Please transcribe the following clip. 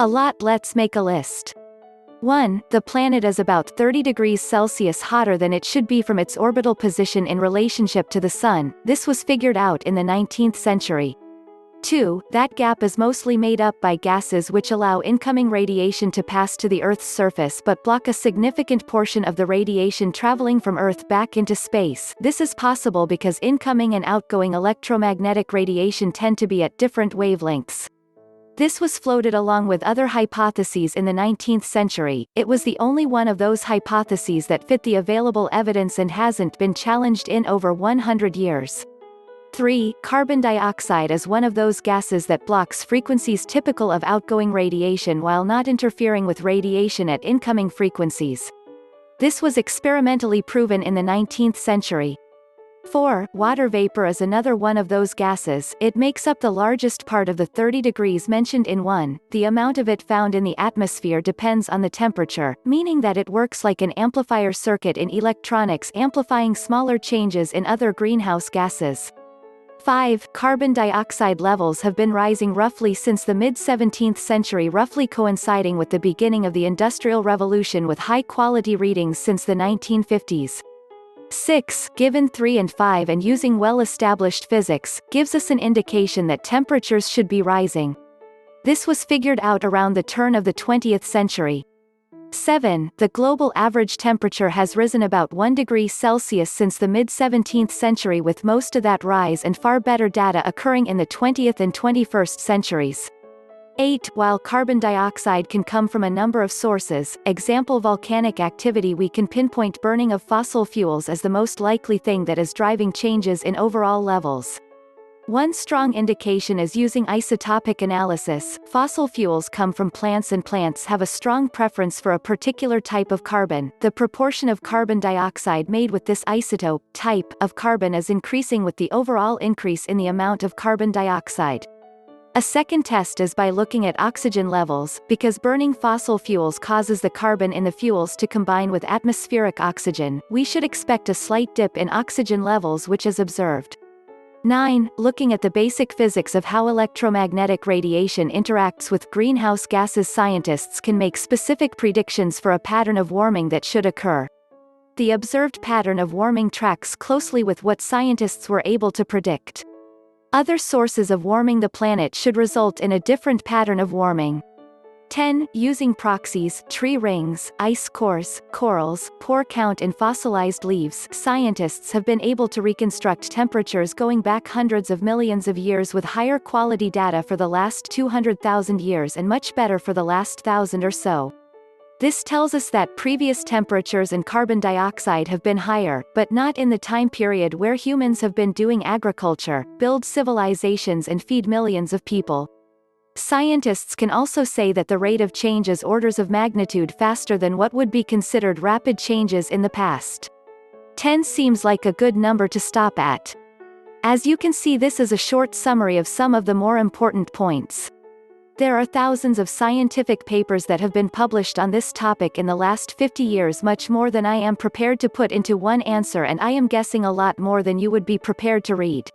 A lot. Let's make a list. 1. The planet is about 30 degrees Celsius hotter than it should be from its orbital position in relationship to the Sun. This was figured out in the 19th century. 2. That gap is mostly made up by gases which allow incoming radiation to pass to the Earth's surface but block a significant portion of the radiation traveling from Earth back into space. This is possible because incoming and outgoing electromagnetic radiation tend to be at different wavelengths. This was floated along with other hypotheses in the 19th century. It was the only one of those hypotheses that fit the available evidence and hasn't been challenged in over 100 years. 3. Carbon dioxide is one of those gases that blocks frequencies typical of outgoing radiation while not interfering with radiation at incoming frequencies. This was experimentally proven in the 19th century. 4. Water vapor is another one of those gases. It makes up the largest part of the 30 degrees mentioned in 1. The amount of it found in the atmosphere depends on the temperature, meaning that it works like an amplifier circuit in electronics, amplifying smaller changes in other greenhouse gases. 5. Carbon dioxide levels have been rising roughly since the mid-17th century, roughly coinciding with the beginning of the Industrial Revolution, with high-quality readings since the 1950s. 6. Given 3 and 5 and using well-established physics, gives us an indication that temperatures should be rising. This was figured out around the turn of the 20th century. 7. The global average temperature has risen about 1 degree Celsius since the mid-17th century, with most of that rise and far better data occurring in the 20th and 21st centuries. 8. While carbon dioxide can come from a number of sources, example volcanic activity, we can pinpoint burning of fossil fuels as the most likely thing that is driving changes in overall levels. One strong indication is using isotopic analysis. Fossil fuels come from plants and plants have a strong preference for a particular type of carbon. The proportion of carbon dioxide made with this isotope type of carbon is increasing with the overall increase in the amount of carbon dioxide. A second test is by looking at oxygen levels, because burning fossil fuels causes the carbon in the fuels to combine with atmospheric oxygen. We should expect a slight dip in oxygen levels, which is observed. 9. Looking at the basic physics of how electromagnetic radiation interacts with greenhouse gases, scientists can make specific predictions for a pattern of warming that should occur. The observed pattern of warming tracks closely with what scientists were able to predict. Other sources of warming the planet should result in a different pattern of warming. 10. Using proxies, tree rings, ice cores, corals, pore count and fossilized leaves, scientists have been able to reconstruct temperatures going back hundreds of millions of years with higher quality data for the last 200,000 years and much better for the last 1,000 or so. This tells us that previous temperatures and carbon dioxide have been higher, but not in the time period where humans have been doing agriculture, build civilizations and feed millions of people. Scientists can also say that the rate of change is orders of magnitude faster than what would be considered rapid changes in the past. 10 seems like a good number to stop at. As you can see, this is a short summary of some of the more important points. There are thousands of scientific papers that have been published on this topic in the last 50 years, much more than I am prepared to put into one answer, and I am guessing a lot more than you would be prepared to read.